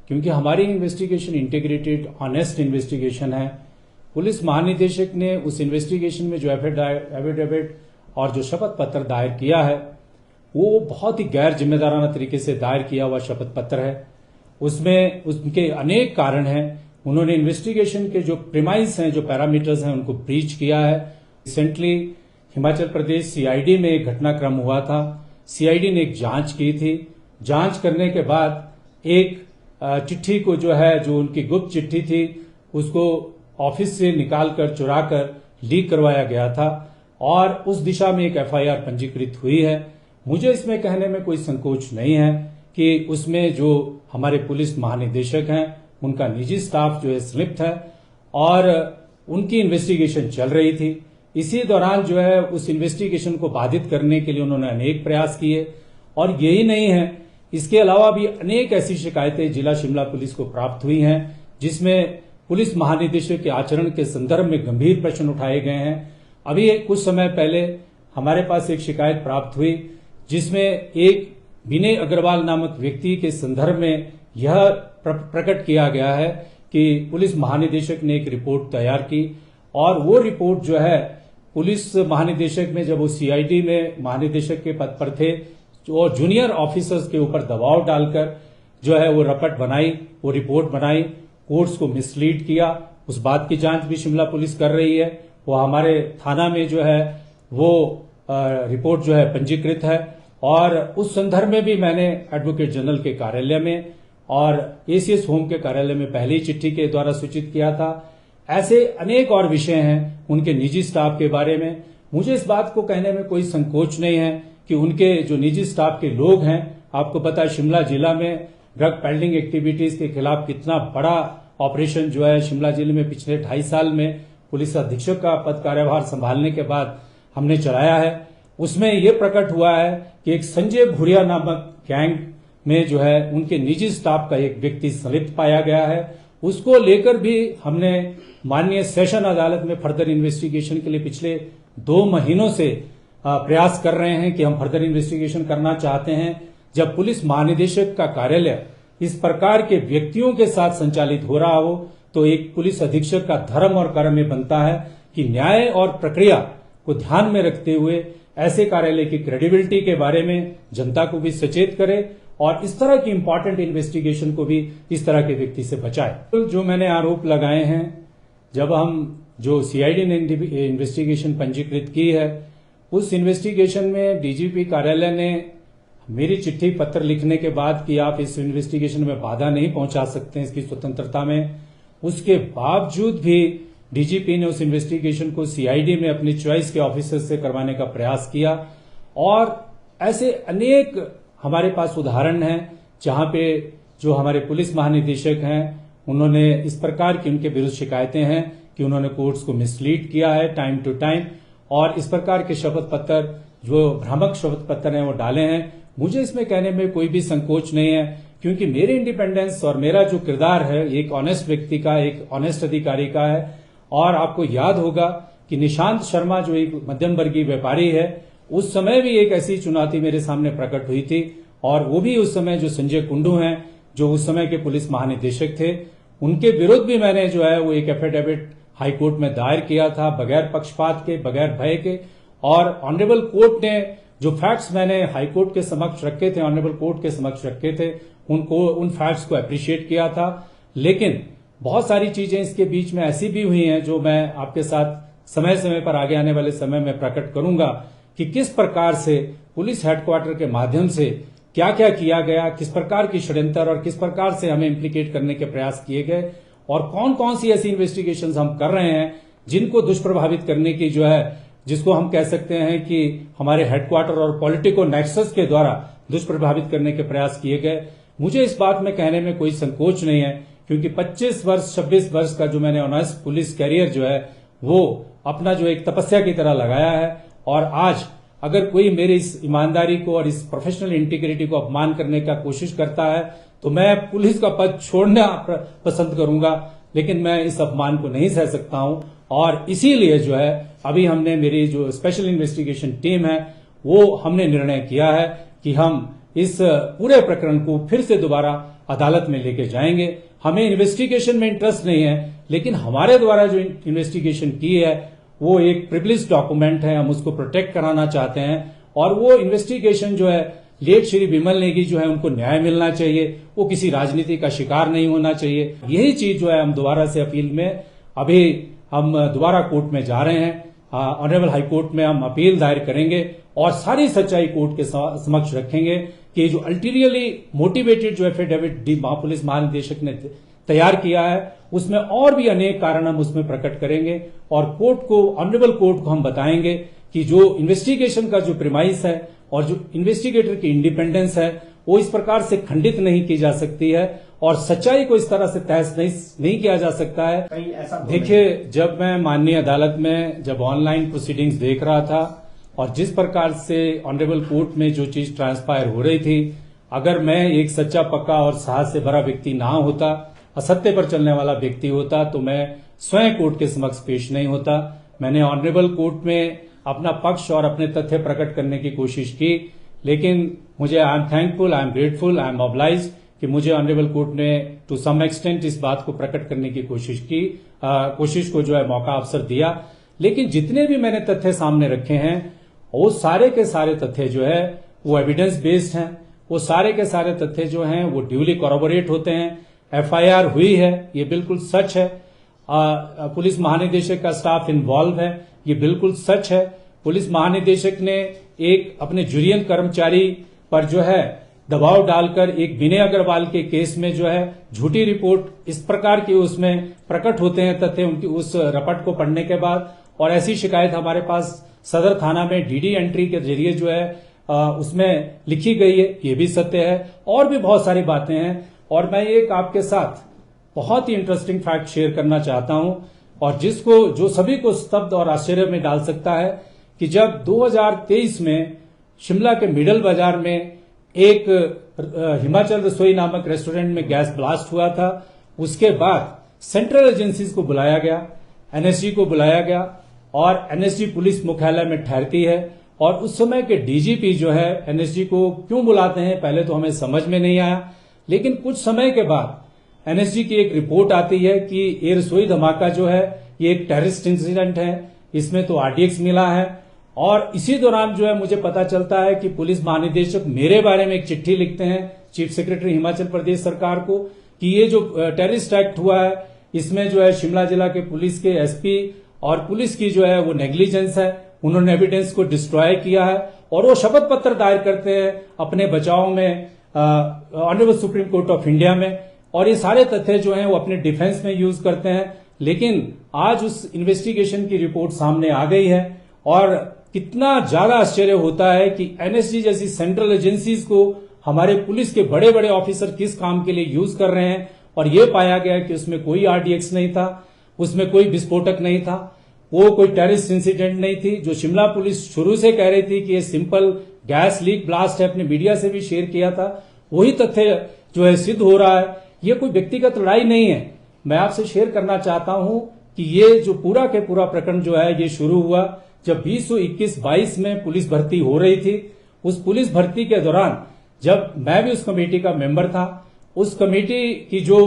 क्योंकि हमारी investigation integrated honest investigation है। पुलिस महानिदेशक ने उस इन्वेस्टिगेशन में जो एफिडेविट और जो शपथ पत्र दायर किया है वो बहुत ही गैर जिम्मेदाराना तरीके से दायर किया हुआ शपथ पत्र है। उसमें उनके अनेक कारण हैं। उन्होंने इन्वेस्टिगेशन के जो प्रीमाइस हैं, जो पैरामीटर्स हैं, उनको ब्रीच किया है। रिसेंटली हिमाचल प्रदेश सीआईडी में एक घटनाक्रम हुआ था। सीआईडी ने एक जांच की थी। जांच करने के बाद एक चिट्ठी को जो उनकी गुप्त चिट्ठी थी उसको ऑफिस से निकालकर चुराकर लीक करवाया गया था और उस दिशा में एक एफआईआर पंजीकृत हुई है। मुझे इसमें कहने में कोई संकोच नहीं है कि उसमें जो हमारे पुलिस महानिदेशक हैं उनका निजी स्टाफ जो है संलिप्त है और उनकी इन्वेस्टिगेशन चल रही थी। इसी दौरान जो है उस इन्वेस्टिगेशन को बाधित करने के लिए उन्होंने अनेक प्रयास किए और यही नहीं है, इसके अलावा भी अनेक ऐसी शिकायतें जिला शिमला पुलिस को प्राप्त हुई हैं जिसमें पुलिस महानिदेशक के आचरण के संदर्भ में गंभीर प्रश्न उठाए गए हैं। अभी कुछ समय पहले हमारे पास एक शिकायत प्राप्त हुई जिसमें एक विनय अग्रवाल नामक व्यक्ति के संदर्भ में यह प्रकट किया गया है कि पुलिस महानिदेशक ने एक रिपोर्ट तैयार की और वो रिपोर्ट जो है पुलिस महानिदेशक में जब वो सीआईडी में महानिदेशक के पद पर थे और जूनियर ऑफिसर्स के ऊपर दबाव डालकर जो है वो रपट बनाई, वो रिपोर्ट बनाई, कोर्ट्स को मिसलीड किया। उस बात की जांच भी शिमला पुलिस कर रही है। वो हमारे थाना में जो है वो रिपोर्ट जो है पंजीकृत है और उस संदर्भ में भी मैंने एडवोकेट जनरल के कार्यालय में और एसीएस होम के कार्यालय में पहली चिट्ठी के द्वारा सूचित किया था। ऐसे अनेक और विषय हैं उनके निजी स्टाफ के बारे में। मुझे इस बात को कहने में कोई संकोच नहीं है कि उनके जो निजी स्टाफ के लोग हैं, आपको पता है शिमला जिला में ड्रग पेडलिंग एक्टिविटीज के खिलाफ कितना बड़ा ऑपरेशन जो है शिमला जिले में पिछले 2.5 साल में पुलिस अधीक्षक का पद कार्यभार संभालने के बाद हमने चलाया है। उसमें यह प्रकट हुआ है कि एक संजय भूरिया नामक गैंग में जो है उनके निजी स्टाफ का एक व्यक्ति संलिप्त पाया गया है। उसको लेकर भी हमने माननीय सेशन अदालत में फर्दर इन्वेस्टिगेशन के लिए पिछले 2 महीनों से प्रयास कर रहे हैं कि हम फर्दर इन्वेस्टिगेशन करना चाहते हैं। जब पुलिस महानिदेशक का कार्यालय इस प्रकार के व्यक्तियों के साथ संचालित हो रहा हो तो एक पुलिस अधीक्षक का धर्म और कर्म ये बनता है कि न्याय और प्रक्रिया को ध्यान में रखते हुए ऐसे कार्यालय की क्रेडिबिलिटी के बारे में जनता को भी सचेत करे और इस तरह की इंपॉर्टेंट इन्वेस्टिगेशन को भी इस तरह के व्यक्ति से बचाए। तो जो मैंने आरोप लगाए हैं, जब हम जो सीआईडी ने इन्वेस्टिगेशन पंजीकृत की है उस इन्वेस्टिगेशन में डीजीपी कार्यालय ने मेरी चिट्ठी पत्र लिखने के बाद कि आप इस इन्वेस्टिगेशन में बाधा नहीं पहुंचा सकते इसकी स्वतंत्रता में, उसके बावजूद भी डीजीपी ने उस इन्वेस्टिगेशन को सीआईडी में अपनी चॉइस के ऑफिसर से करवाने का प्रयास किया। और ऐसे अनेक हमारे पास उदाहरण हैं जहां पे जो हमारे पुलिस महानिदेशक हैं उन्होंने इस प्रकार की उनके विरुद्ध शिकायतें हैं कि उन्होंने कोर्ट्स को मिसलीड किया है टाइम टू टाइम और इस प्रकार के शपथ पत्र जो भ्रामक शपथ पत्र हैं वो डाले हैं। मुझे इसमें कहने में कोई भी संकोच नहीं है क्योंकि मेरे इंडिपेंडेंस और मेरा जो किरदार है एक ऑनेस्ट व्यक्ति का, एक ऑनेस्ट अधिकारी का है। और आपको याद होगा कि निशांत शर्मा जो एक मध्यम वर्गीय व्यापारी है, उस समय भी एक ऐसी चुनौती मेरे सामने प्रकट हुई थी और वो भी उस समय जो संजय कुंडू हैं जो उस समय के पुलिस महानिदेशक थे, उनके विरुद्ध भी मैंने जो है वो एक एफिडेविट हाईकोर्ट में दायर किया था बगैर पक्षपात के, बगैर भय के। और ऑनरेबल कोर्ट ने जो फैक्ट्स मैंने हाईकोर्ट के समक्ष रखे थे, ऑनरेबल कोर्ट के समक्ष रखे थे, उन फैक्ट्स को अप्रिशिएट किया था। लेकिन बहुत सारी चीजें इसके बीच में ऐसी भी हुई हैं जो मैं आपके साथ समय समय पर आगे आने वाले समय में प्रकट करूंगा कि किस प्रकार से पुलिस हेडक्वार्टर के माध्यम से क्या क्या किया गया, किस प्रकार की षड्यंत्र और किस प्रकार से हमें इम्प्लीकेट करने के प्रयास किए गए और कौन कौन सी ऐसी इन्वेस्टिगेशंस हम कर रहे हैं जिनको दुष्प्रभावित करने की जो है, जिसको हम कह सकते हैं कि हमारे हेडक्वार्टर और पॉलिटिको नेक्सस के द्वारा दुष्प्रभावित करने के प्रयास किए गए। मुझे इस बात में कहने में कोई संकोच नहीं है क्योंकि 25 वर्ष 26 वर्ष का जो मैंने ऑनेस्ट पुलिस कैरियर जो है वो अपना जो एक तपस्या की तरह लगाया है। और आज अगर कोई मेरी इस ईमानदारी को और इस प्रोफेशनल इंटीग्रिटी को अपमान करने का कोशिश करता है तो मैं पुलिस का पद छोड़ना पसंद करूंगा, लेकिन मैं इस अपमान को नहीं सह सकता हूं। और इसीलिए जो है अभी हमने मेरी जो स्पेशल इन्वेस्टिगेशन टीम है वो हमने निर्णय किया है कि हम इस पूरे प्रकरण को फिर से दोबारा अदालत में लेके जाएंगे। हमें इन्वेस्टिगेशन में इंटरेस्ट नहीं है, लेकिन हमारे द्वारा जो इन्वेस्टिगेशन की है वो एक प्रिविलेज डॉक्यूमेंट है, हम उसको प्रोटेक्ट कराना चाहते हैं। और वो इन्वेस्टिगेशन जो है लेट श्री विमल नेगी जो है उनको न्याय मिलना चाहिए, वो किसी राजनीति का शिकार नहीं होना चाहिए। यही चीज जो है हम दोबारा से अपील में अभी हम दोबारा कोर्ट में जा रहे हैं, ऑनरेबल हाई कोर्ट में हम अपील दायर करेंगे और सारी सच्चाई कोर्ट के समक्ष रखेंगे कि जो अल्टीरियरली मोटिवेटेड जो एफिडेविट पुलिस महानिदेशक ने तैयार किया है उसमें और भी अनेक कारण हम उसमें प्रकट करेंगे और कोर्ट को, ऑनरेबल कोर्ट को हम बताएंगे कि जो इन्वेस्टिगेशन का जो प्रिमाइस है और जो इन्वेस्टिगेटर की इंडिपेंडेंस है वो इस प्रकार से खंडित नहीं की जा सकती है और सच्चाई को इस तरह से तहस नहीं किया जा सकता है। देखिए, जब मैं माननीय अदालत में जब ऑनलाइन प्रोसीडिंग्स देख रहा था और जिस प्रकार से ऑनरेबल कोर्ट में जो चीज ट्रांसपायर हो रही थी, अगर मैं एक सच्चा पक्का और साहस से भरा व्यक्ति ना होता, असत्य पर चलने वाला व्यक्ति होता, तो मैं स्वयं कोर्ट के समक्ष पेश नहीं होता। मैंने ऑनरेबल कोर्ट में अपना पक्ष और अपने तथ्य प्रकट करने की कोशिश की, लेकिन मुझे I am thankful, I am grateful, I am obliged कि मुझे ऑनरेबल कोर्ट ने टू सम एक्सटेंट इस बात को प्रकट करने की कोशिश को जो है मौका अवसर दिया। लेकिन जितने भी मैंने तथ्य सामने रखे हैं वो सारे के सारे तथ्य जो है वो एविडेंस बेस्ड हैं, वो सारे के सारे तथ्य जो हैं वो ड्यूली कॉरोबोरेट होते हैं। एफआईआर हुई है, ये बिल्कुल सच है। पुलिस महानिदेशक का स्टाफ इन्वॉल्व है, ये बिल्कुल सच है। पुलिस महानिदेशक ने एक अपने जुरियन कर्मचारी पर जो है दबाव डालकर एक विनय अग्रवाल के केस में जो है झूठी रिपोर्ट इस प्रकार की उसमें प्रकट होते हैं तथ्य उनकी उस रपट को पढ़ने के बाद, और ऐसी शिकायत हमारे पास सदर थाना में डीडी एंट्री के जरिए जो है उसमें लिखी गई है, ये भी सत्य है। और भी बहुत सारी बातें हैं और मैं एक आपके साथ बहुत ही इंटरेस्टिंग फैक्ट शेयर करना चाहता हूं और जो सभी को स्तब्ध और आश्चर्य में डाल सकता है कि जब 2023 में शिमला के मिडल बाजार में एक हिमाचल रसोई नामक रेस्टोरेंट में गैस ब्लास्ट हुआ था, उसके बाद सेंट्रल एजेंसीज को बुलाया गया, एनएसजी को बुलाया गया और एनएसजी पुलिस मुख्यालय में ठहरती है। और उस समय के डीजीपी जो है एनएसजी को क्यों बुलाते हैं पहले तो हमें समझ में नहीं आया, लेकिन कुछ समय के बाद एनएसजी की एक रिपोर्ट आती है कि ये रसोई धमाका जो है ये एक टेररिस्ट इंसिडेंट है, इसमें तो आरडीएक्स मिला है। और इसी दौरान जो है मुझे पता चलता है कि पुलिस महानिदेशक मेरे बारे में एक चिट्ठी लिखते हैं चीफ सेक्रेटरी हिमाचल प्रदेश सरकार को कि ये जो टेररिस्ट एक्ट हुआ है इसमें जो है शिमला जिला के पुलिस के एसपी और पुलिस की जो है वो नेग्लिजेंस है, उन्होंने एविडेंस को डिस्ट्रॉय किया है। और वो शपथ पत्र दायर करते हैं अपने बचाव में honourable supreme court of India में, और ये सारे तथ्य जो हैं वो अपने डिफेंस में यूज करते हैं। लेकिन आज उस इन्वेस्टिगेशन की रिपोर्ट सामने आ गई है और कितना ज्यादा आश्चर्य होता है कि एनएसजी जैसी सेंट्रल एजेंसीज को हमारे पुलिस के बड़े बड़े ऑफिसर किस काम के लिए यूज कर रहे हैं। और ये पाया गया कि उसमें कोई आरडीएक्स नहीं था, उसमें कोई विस्फोटक नहीं था, वो कोई टेररिस्ट इंसिडेंट नहीं थी। जो शिमला पुलिस शुरू से कह रही थी कि ये सिंपल गैस लीक ब्लास्ट है, अपने मीडिया से भी शेयर किया था, वही तथ्य जो है सिद्ध हो रहा है। ये कोई व्यक्तिगत लड़ाई नहीं है। मैं आपसे शेयर करना चाहता हूं कि ये जो पूरा के पूरा प्रकरण जो है ये शुरू हुआ जब 2021-22 में पुलिस भर्ती हो रही थी। उस पुलिस भर्ती के दौरान जब मैं भी उस कमेटी का मेंबर था, उस कमेटी की जो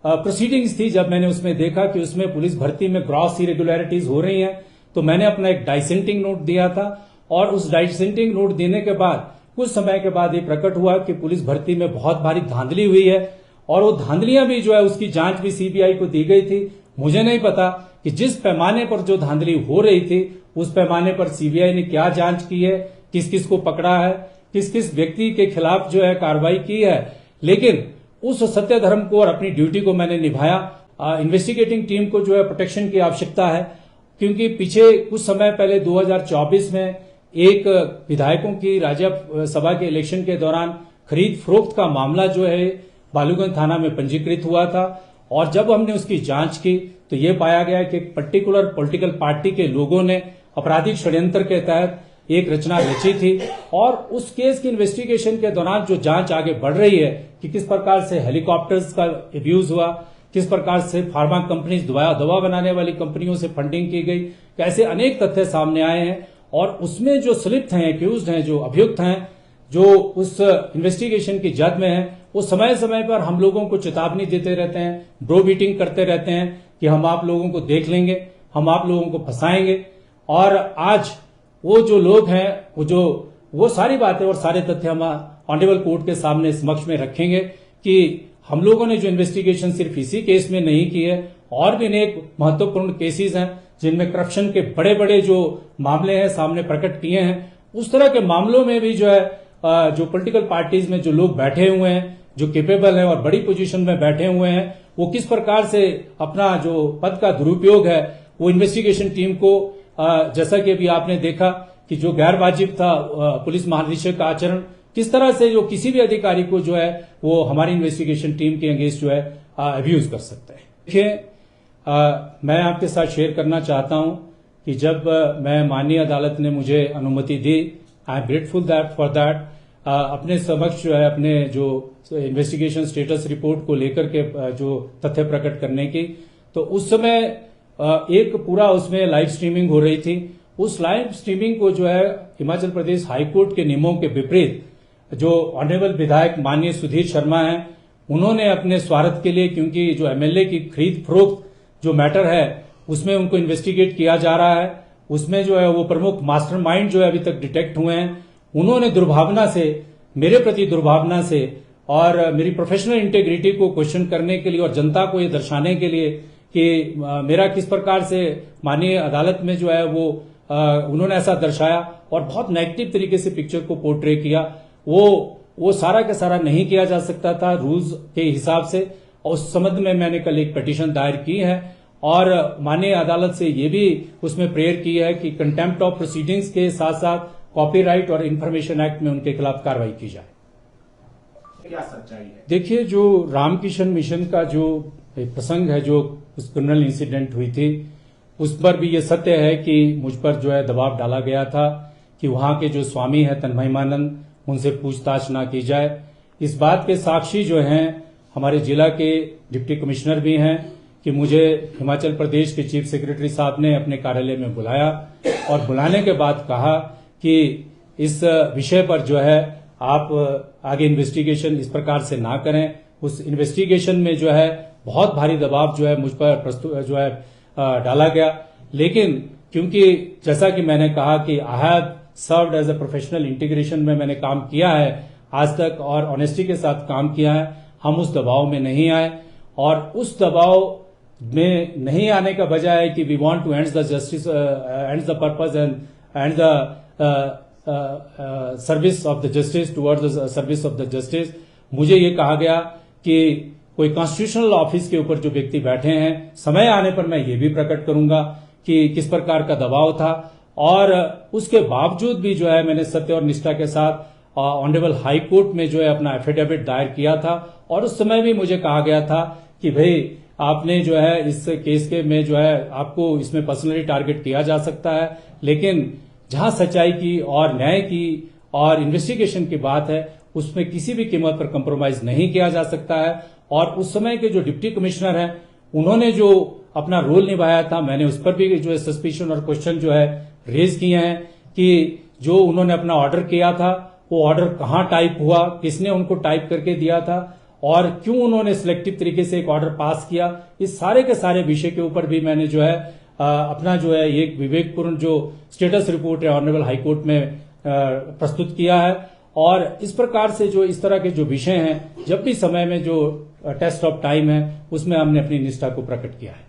प्रोसीडिंग्स थी, जब मैंने उसमें देखा कि उसमें पुलिस भर्ती में ग्रॉस इरेगुलरिटीज हो रही हैं, तो मैंने अपना एक डाइसेंटिंग नोट दिया था। और उस डाइसेंटिंग नोट देने के बाद कुछ समय के बाद ये प्रकट हुआ कि पुलिस भर्ती में बहुत भारी धांधली हुई है और वो धांधलियां भी जो है उसकी जांच भी सीबीआई को दी गई थी। मुझे नहीं पता कि जिस पैमाने पर जो धांधली हो रही थी उस पैमाने पर सीबीआई ने क्या जांच की है, किस किस को पकड़ा है, किस किस व्यक्ति के खिलाफ जो है कार्रवाई की है। लेकिन उस सत्य धर्म को और अपनी ड्यूटी को मैंने निभाया। इन्वेस्टिगेटिंग टीम को जो है प्रोटेक्शन की आवश्यकता है, क्योंकि पीछे कुछ समय पहले 2024 में एक विधायकों की राज्यसभा के इलेक्शन के दौरान खरीद फरोख्त का मामला जो है बालूगंज थाना में पंजीकृत हुआ था। और जब हमने उसकी जांच की तो ये पाया गया कि एक पर्टिकुलर पॉलिटिकल पार्टी के लोगों ने आपराधिक षड्यंत्र के तहत एक रचना रची थी। और उस केस की इन्वेस्टिगेशन के दौरान जो जांच आगे बढ़ रही है कि किस प्रकार से हेलीकॉप्टर्स का अब्यूज हुआ, किस प्रकार से फार्मा कंपनी दवा बनाने वाली कंपनियों से फंडिंग की गई, कैसे अनेक तथ्य सामने आए हैं। और उसमें जो संलिप्त हैं, एक्यूज्ड हैं, जो अभियुक्त हैं, जो उस इन्वेस्टिगेशन की जद में हैं, वो समय समय पर हम लोगों को चेतावनी देते रहते हैं, ब्रो बीटिंग करते रहते हैं कि हम आप लोगों को देख लेंगे, हम आप लोगों को फंसाएंगे। और आज वो जो लोग हैं वो सारी बातें और सारे तथ्य हम ऑनरेबल कोर्ट के सामने समक्ष में रखेंगे कि हम लोगों ने जो इन्वेस्टिगेशन सिर्फ इसी केस में नहीं की है, और भी अनेक महत्वपूर्ण केसेस हैं जिनमें करप्शन के बड़े बड़े जो मामले हैं सामने प्रकट किए हैं। उस तरह के मामलों में भी जो है जो पॉलिटिकल पार्टीज में जो लोग बैठे हुए हैं, जो केपेबल हैं और बड़ी पोजीशन में बैठे हुए हैं, वो किस प्रकार से अपना जो पद का दुरुपयोग है वो इन्वेस्टिगेशन टीम को, जैसा कि अभी आपने देखा कि जो गैर वाजिब था पुलिस महानिदेशक का आचरण, किस तरह से जो किसी भी अधिकारी को जो है वो हमारी इन्वेस्टिगेशन टीम के अगेंस्ट जो है अब्यूज कर सकता है। देखिए, मैं आपके साथ शेयर करना चाहता हूं कि जब मैं माननीय अदालत ने मुझे अनुमति दी, I am grateful for that, अपने समक्ष जो है अपने जो इन्वेस्टिगेशन स्टेटस रिपोर्ट को लेकर के जो तथ्य प्रकट करने की, तो उस समय एक पूरा उसमें लाइव स्ट्रीमिंग हो रही थी। उस लाइव स्ट्रीमिंग को जो है हिमाचल प्रदेश हाईकोर्ट के नियमों के विपरीत जो ऑनरेबल विधायक माननीय सुधीर शर्मा हैं, उन्होंने अपने स्वार्थ के लिए, क्योंकि जो एमएलए की खरीद फरोख्त जो मैटर है उसमें उनको इन्वेस्टिगेट किया जा रहा है, उसमें जो है वो प्रमुख मास्टरमाइंड जो है अभी तक डिटेक्ट हुए हैं, उन्होंने दुर्भावना से, मेरे प्रति दुर्भावना से और मेरी प्रोफेशनल इंटेग्रिटी को क्वेश्चन करने के लिए और जनता को ये दर्शाने के लिए कि मेरा किस प्रकार से माननीय अदालत में जो है वो उन्होंने ऐसा दर्शाया और बहुत नेगेटिव तरीके से पिक्चर को पोर्ट्रे किया, वो सारा का सारा नहीं किया जा सकता था रूल्स के हिसाब से। और उस संबंध में मैंने कल एक पिटीशन दायर की है और माननीय अदालत से ये भी उसमें प्रेयर की है कि कंटेम्प्ट ऑफ प्रोसीडिंग्स के साथ साथ कॉपीराइट और इंफॉर्मेशन एक्ट में उनके खिलाफ कार्रवाई की जाए। क्या सच्चाई है? देखिए, जो रामकिशन मिशन का जो प्रसंग है, जो उस क्रिमिनल इंसिडेंट हुई थी, उस पर भी ये सत्य है कि मुझ पर जो है दबाव डाला गया था कि वहां के जो स्वामी है तन्महिमानंद, उनसे पूछताछ ना की जाए। इस बात के साक्षी जो हैं हमारे जिला के डिप्टी कमिश्नर भी हैं कि मुझे हिमाचल प्रदेश के चीफ सेक्रेटरी साहब ने अपने कार्यालय में बुलाया और बुलाने के बाद कहा कि इस विषय पर जो है आप आगे इन्वेस्टिगेशन इस प्रकार से ना करें। उस इन्वेस्टिगेशन में जो है बहुत भारी दबाव जो है मुझ पर जो है डाला गया, लेकिन क्योंकि जैसा कि मैंने कहा कि I have served as a professional integration में मैंने काम किया है आज तक और ऑनेस्टी के साथ काम किया है, हम उस दबाव में नहीं आए। और उस दबाव में नहीं आने का वजह है कि we want to end the justice, and the purpose and the service of the justice, towards the service of the justice. मुझे ये कहा गया कि कोई कॉन्स्टिट्यूशनल ऑफिस के ऊपर जो व्यक्ति बैठे हैं, समय आने पर मैं ये भी प्रकट करूंगा कि किस प्रकार का दबाव था। और उसके बावजूद भी जो है मैंने सत्य और निष्ठा के साथ ऑनरेबल हाई कोर्ट में जो है अपना एफिडेविट दायर किया था और उस समय भी मुझे कहा गया था कि भाई आपने जो है इस केस के में जो है आपको इसमें पर्सनली टारगेट किया जा सकता है, लेकिन जहां सच्चाई की और न्याय की और इन्वेस्टिगेशन की बात है उसमें किसी भी कीमत पर कंप्रोमाइज नहीं किया जा सकता है। और उस समय के जो डिप्टी कमिश्नर हैं उन्होंने जो अपना रोल निभाया था, मैंने उस पर भी जो है सस्पिशन और क्वेश्चन जो है रेज किए हैं कि जो उन्होंने अपना ऑर्डर किया था वो ऑर्डर कहां टाइप हुआ, किसने उनको टाइप करके दिया था और क्यों उन्होंने सिलेक्टिव तरीके से एक ऑर्डर पास किया। इस सारे के सारे विषय के ऊपर भी मैंने जो है अपना जो है एक विवेकपूर्ण जो स्टेटस रिपोर्ट है ऑनरेबल हाईकोर्ट में प्रस्तुत किया है। और इस प्रकार से जो इस तरह के जो विषय हैं, जब भी समय में जो टेस्ट ऑफ टाइम है उसमें हमने अपनी निष्ठा को प्रकट किया है।